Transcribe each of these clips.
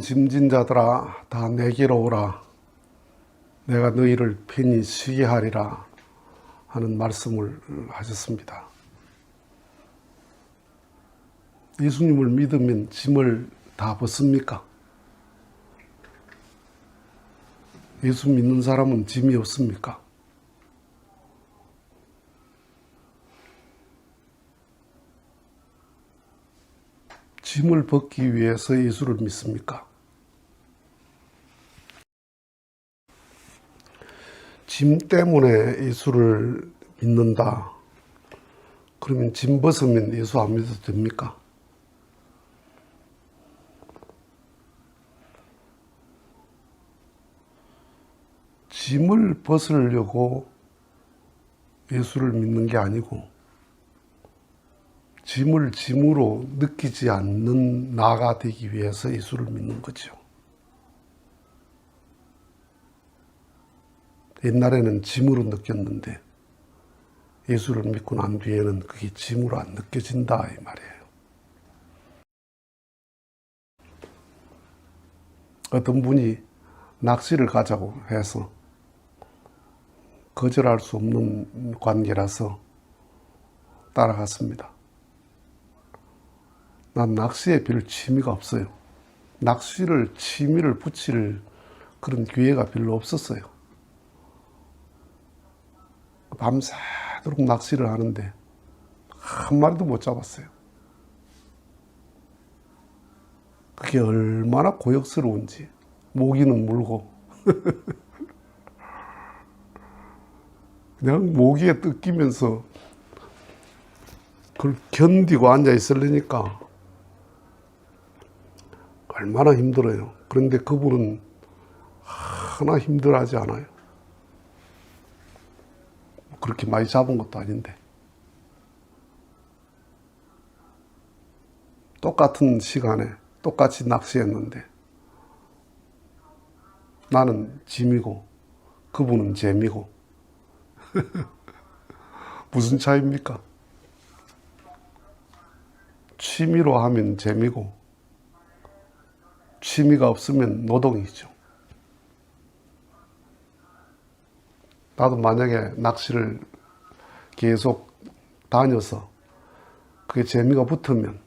짐진 자들아 다 내게로 오라. 내가 너희를 편히 쉬게 하리라 하는 말씀을 하셨습니다. 예수님을 믿으면 짐을 다 벗습니까? 예수 믿는 사람은 짐이 없습니까? 짐을 벗기 위해서 예수를 믿습니까? 짐 때문에 예수를 믿는다. 그러면 짐 벗으면 예수 안 믿어도 됩니까? 짐을 벗으려고 예수를 믿는 게 아니고 짐을 짐으로 느끼지 않는 나가 되기 위해서 예수를 믿는 거죠. 옛날에는 짐으로 느꼈는데 예수를 믿고 난 뒤에는 그게 짐으로 안 느껴진다 이 말이에요. 어떤 분이 낚시를 가자고 해서 거절할 수 없는 관계라서 따라갔습니다. 난 낚시에 별 취미가 없어요. 낚시를 취미를 붙일 그런 기회가 별로 없었어요. 밤새도록 낚시를 하는데 한 마리도 못 잡았어요. 그게 얼마나 고역스러운지. 모기는 물고 그냥 모기에 뜯기면서 그걸 견디고 앉아 있으려니까 얼마나 힘들어요. 그런데 그분은 하나 힘들어하지 않아요. 그렇게 많이 잡은 것도 아닌데. 똑같은 시간에 똑같이 낚시했는데 나는 짐이고 그분은 재미고 무슨 차이입니까? 취미로 하면 재미고 취미가 없으면 노동이죠. 나도 만약에 낚시를 계속 다녀서 그게 재미가 붙으면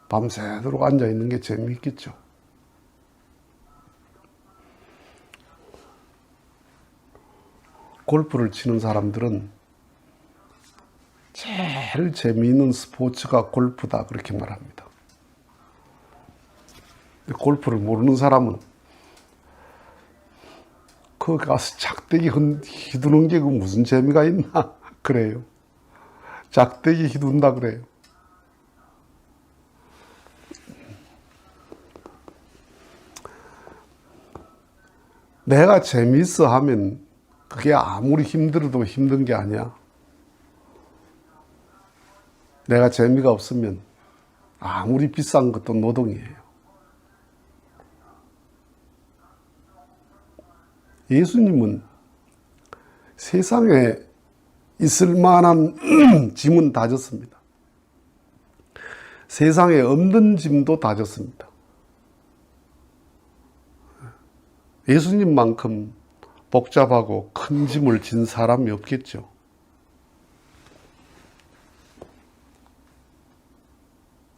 밤새도록 앉아있는 게 재미있겠죠. 골프를 치는 사람들은 제일 재미있는 스포츠가 골프다 그렇게 말합니다. 골프를 모르는 사람은 거기 가서 작대기 휘두는 게 그 무슨 재미가 있나 그래요. 작대기 휘둔다 그래요. 내가 재미있어 하면 그게 아무리 힘들어도 힘든 게 아니야. 내가 재미가 없으면 아무리 비싼 것도 노동이에요. 예수님은 세상에 있을 만한 짐은 다 졌습니다. 세상에 없는 짐도 다 졌습니다. 예수님만큼 복잡하고 큰 짐을 진 사람이 없겠죠.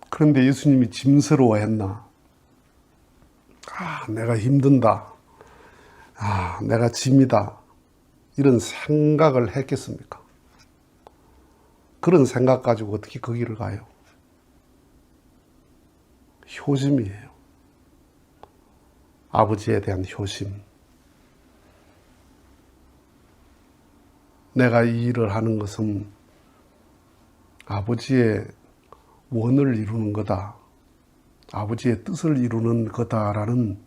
그런데 예수님이 짐스러워했나? 내가 힘든다. 내가 짐이다. 이런 생각을 했겠습니까? 그런 생각 가지고 어떻게 거기를 가요? 효심이에요. 아버지에 대한 효심. 내가 이 일을 하는 것은 아버지의 원을 이루는 거다. 아버지의 뜻을 이루는 거다라는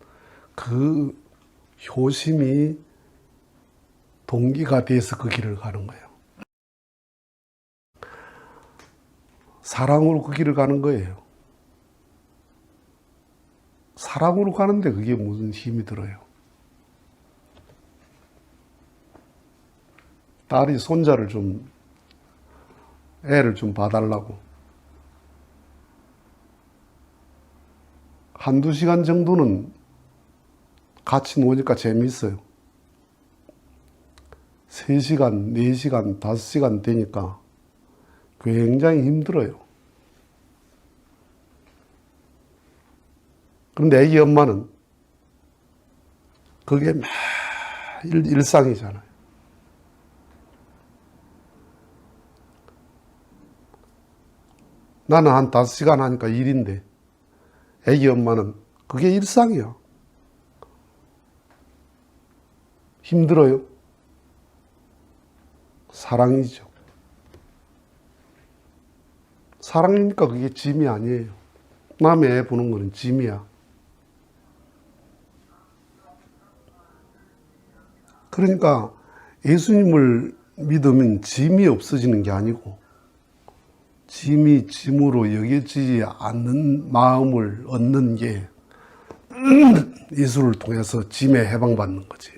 그 효심이 동기가 돼서 그 길을 가는 거예요. 사랑으로 그 길을 가는 거예요. 사랑으로 가는데 그게 무슨 힘이 들어요. 딸이 손자를 애를 좀 봐달라고 한두 시간 정도는 같이 노니까 재미있어요. 3시간, 4시간, 5시간 되니까 굉장히 힘들어요. 그런데 애기 엄마는 그게 매일 일상이잖아요. 나는 한 5시간 하니까 일인데 애기 엄마는 그게 일상이야. 힘들어요? 사랑이죠. 사랑이니까 그게 짐이 아니에요. 남의 애 보는 거는 짐이야. 그러니까 예수님을 믿으면 짐이 없어지는 게 아니고 짐이 짐으로 여겨지지 않는 마음을 얻는 게 예수를 통해서 짐에 해방받는 거지.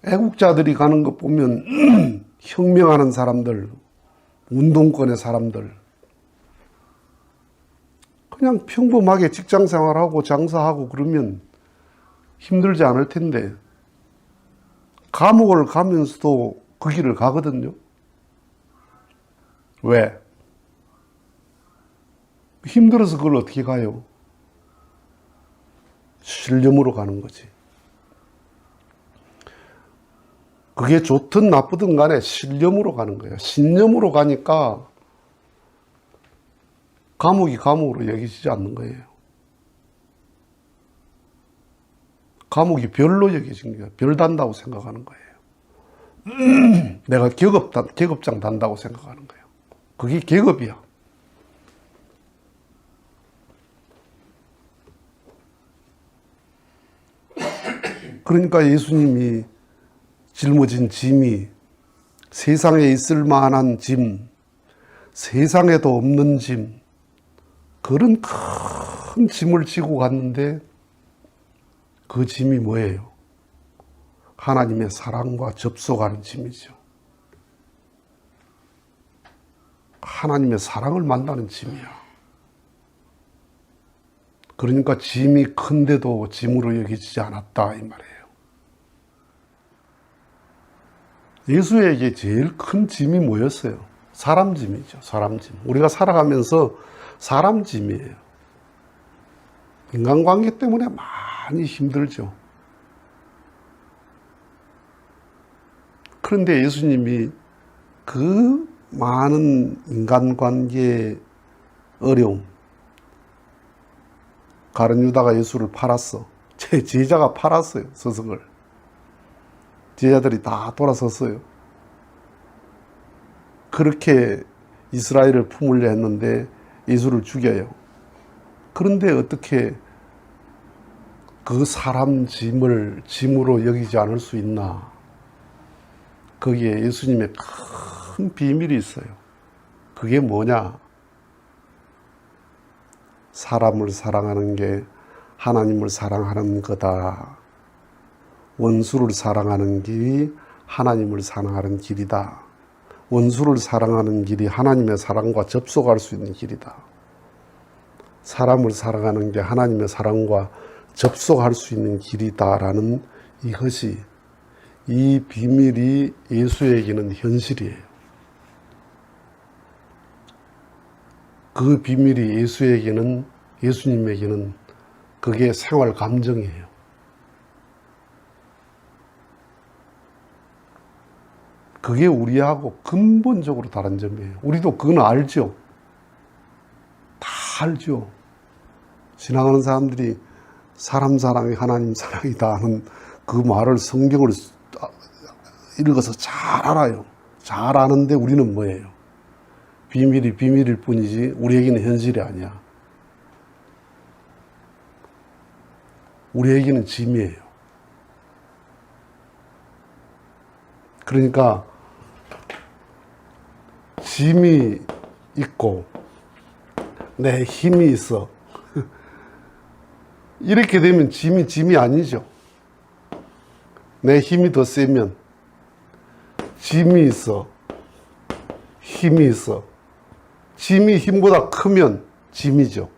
애국자들이 가는 것 보면 혁명하는 사람들, 운동권의 사람들, 그냥 평범하게 직장 생활하고 장사하고 그러면 힘들지 않을 텐데 감옥을 가면서도 그 길을 가거든요. 왜? 힘들어서 그걸 어떻게 가요? 신념으로 가는 거지. 그게 좋든 나쁘든 간에 신념으로 가는 거예요. 신념으로 가니까 감옥이 감옥으로 여기지지 않는 거예요. 감옥이 별로 여겨진 거예요. 별 단다고 생각하는 거예요. 내가 계급장 단다고 생각하는 거예요. 그게 계급이야. 그러니까 예수님이 짊어진 짐이 세상에 있을 만한 짐, 세상에도 없는 짐, 그런 큰 짐을 지고 갔는데 그 짐이 뭐예요? 하나님의 사랑과 접속하는 짐이죠. 하나님의 사랑을 만나는 짐이야. 그러니까 짐이 큰데도 짐으로 여기지지 않았다 이 말이에요. 예수에게 제일 큰 짐이 뭐였어요? 사람 짐이죠. 사람 짐. 우리가 살아가면서 사람 짐이에요. 인간관계 때문에 많이 힘들죠. 그런데 예수님이 그 많은 인간관계의 어려움, 가룟 유다가 예수를 팔았어. 제 제자가 팔았어요. 서석을. 제자들이 다 돌아섰어요. 그렇게 이스라엘을 품으려 했는데 예수를 죽여요. 그런데 어떻게 그 사람 짐을 짐으로 여기지 않을 수 있나? 거기에 예수님의 큰 비밀이 있어요. 그게 뭐냐? 사람을 사랑하는 게 하나님을 사랑하는 거다. 원수를 사랑하는 길이 하나님을 사랑하는 길이다. 원수를 사랑하는 길이 하나님의 사랑과 접속할 수 있는 길이다. 사람을 사랑하는 게 하나님의 사랑과 접속할 수 있는 길이다라는 이것이, 이 비밀이 예수에게는 현실이에요. 그 비밀이 예수님에게는 그게 생활 감정이에요. 그게 우리하고 근본적으로 다른 점이에요. 우리도 그건 알죠. 다 알죠. 지나가는 사람들이 사람 사랑이 하나님 사랑이다 하는 그 말을 성경을 읽어서 잘 알아요. 잘 아는데 우리는 뭐예요? 비밀이 비밀일 뿐이지 우리에게는 현실이 아니야. 우리에게는 짐이에요. 그러니까 짐이 있고 내 힘이 있어. 이렇게 되면 짐이 아니죠. 내 힘이 더 세면 짐이 있어. 힘이 있어. 짐이 힘보다 크면 짐이죠.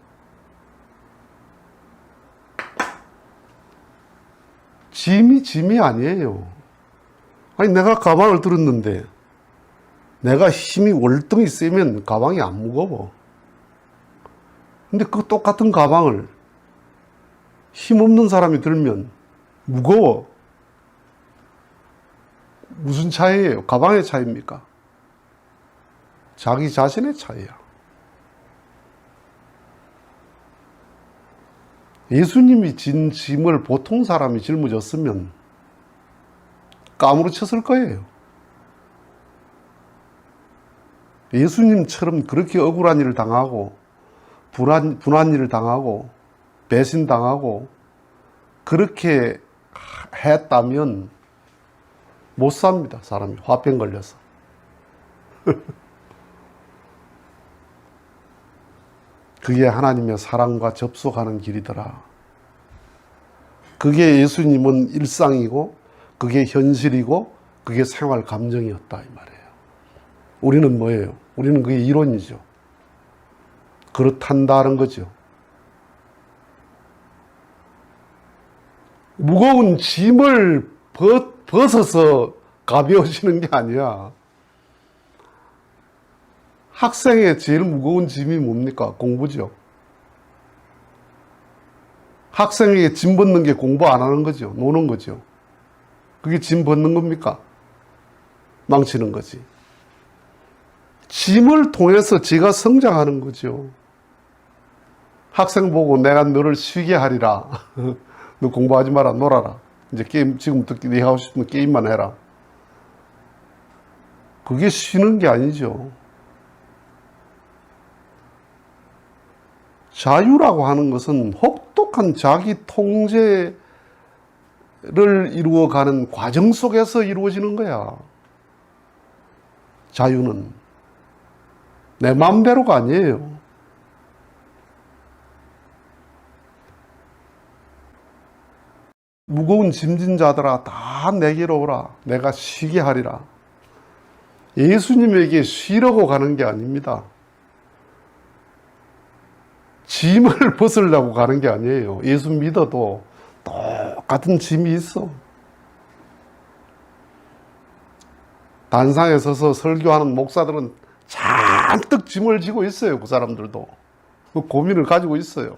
짐이 아니에요. 아니, 내가 가방을 들었는데 내가 힘이 월등히 세면 가방이 안 무거워. 근데 그 똑같은 가방을 힘없는 사람이 들면 무거워. 무슨 차이예요? 가방의 차이입니까? 자기 자신의 차이야. 예수님이 진 짐을 보통 사람이 짊어졌으면 까무러쳤을 거예요. 예수님처럼 그렇게 억울한 일을 당하고 분한 일을 당하고 배신당하고 그렇게 했다면 못 삽니다. 사람이 화병 걸려서. 그게 하나님의 사랑과 접속하는 길이더라. 그게 예수님은 일상이고 그게 현실이고 그게 생활 감정이었다 이 말이에요. 우리는 뭐예요? 우리는 그게 이론이죠. 그렇단다는 거죠. 무거운 짐을 벗어서 가벼워지는 게 아니야. 학생의 제일 무거운 짐이 뭡니까? 공부죠. 학생에게 짐 벗는 게 공부 안 하는 거죠. 노는 거죠. 그게 짐 벗는 겁니까? 망치는 거지. 짐을 통해서 지가 성장하는 거죠. 학생 보고 내가 너를 쉬게 하리라. 너 공부하지 마라, 놀아라. 이제 게임, 지금부터 네 하고 싶으면 게임만 해라. 그게 쉬는 게 아니죠. 자유라고 하는 것은 혹독한 자기 통제를 이루어가는 과정 속에서 이루어지는 거야. 자유는 내 마음대로가 아니에요. 무거운 짐진 자들아 다 내게로 오라. 내가 쉬게 하리라. 예수님에게 쉬려고 가는 게 아닙니다. 짐을 벗으려고 가는 게 아니에요. 예수 믿어도 똑같은 짐이 있어. 단상에 서서 설교하는 목사들은 잔뜩 짐을 지고 있어요. 그 사람들도. 그 고민을 가지고 있어요.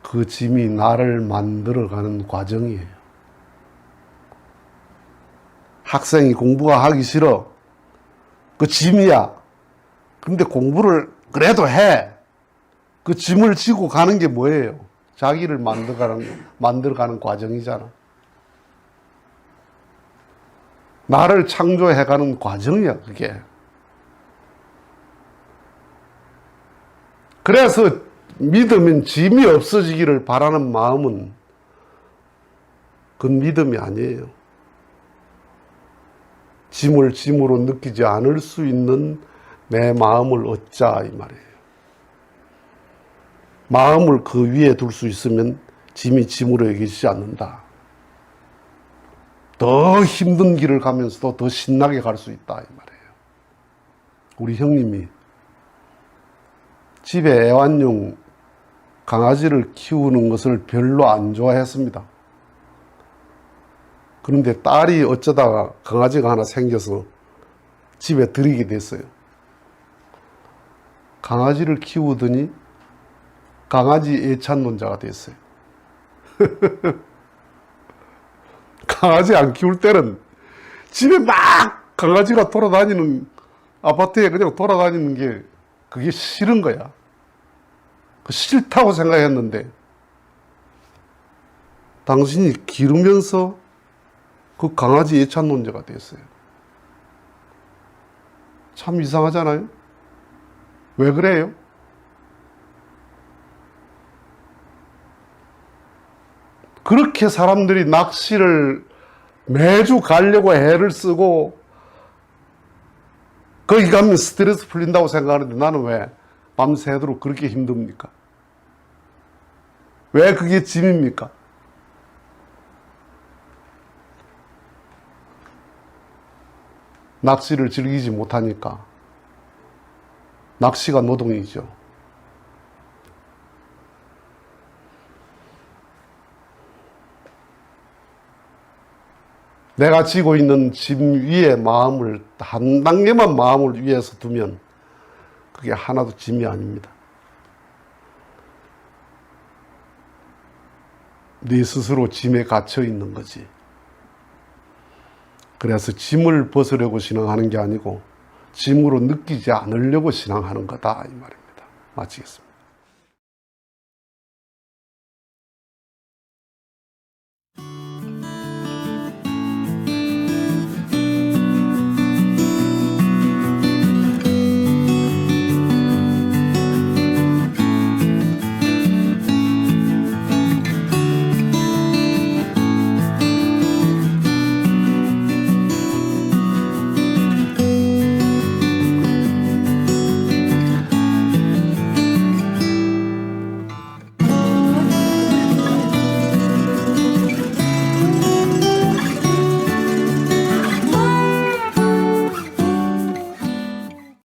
그 짐이 나를 만들어가는 과정이에요. 학생이 공부가 하기 싫어. 그 짐이야. 근데 공부를 그래도 해. 그 짐을 지고 가는 게 뭐예요? 자기를 만들어가는 과정이잖아. 나를 창조해가는 과정이야, 그게. 그래서 믿으면 짐이 없어지기를 바라는 마음은 그건 믿음이 아니에요. 짐을 짐으로 느끼지 않을 수 있는 내 마음을 얻자 이 말이에요. 마음을 그 위에 둘 수 있으면 짐이 짐으로 여기지 않는다. 더 힘든 길을 가면서도 더 신나게 갈 수 있다 이 말이에요. 우리 형님이 집에 애완용 강아지를 키우는 것을 별로 안 좋아했습니다. 그런데 딸이 어쩌다가 강아지가 하나 생겨서 집에 들이게 됐어요. 강아지를 키우더니 강아지 애찬론자가 됐어요. 강아지 안 키울 때는 집에 막 강아지가 돌아다니는, 아파트에 그냥 돌아다니는 게 그게 싫은 거야. 싫다고 생각했는데 당신이 기르면서 그 강아지 애찬론자가 됐어요. 참 이상하잖아요. 왜 그래요? 그렇게 사람들이 낚시를 매주 가려고 애를 쓰고 거기 가면 스트레스 풀린다고 생각하는데 나는 왜 밤새도록 그렇게 힘듭니까? 왜 그게 짐입니까? 낚시를 즐기지 못하니까. 낚시가 노동이죠. 내가 지고 있는 짐 위에 마음을 한 단계만 마음을 위에서 두면 그게 하나도 짐이 아닙니다. 네 스스로 짐에 갇혀 있는 거지. 그래서 짐을 벗으려고 신앙하는 게 아니고 짐으로 느끼지 않으려고 신앙하는 거다 이 말입니다. 마치겠습니다.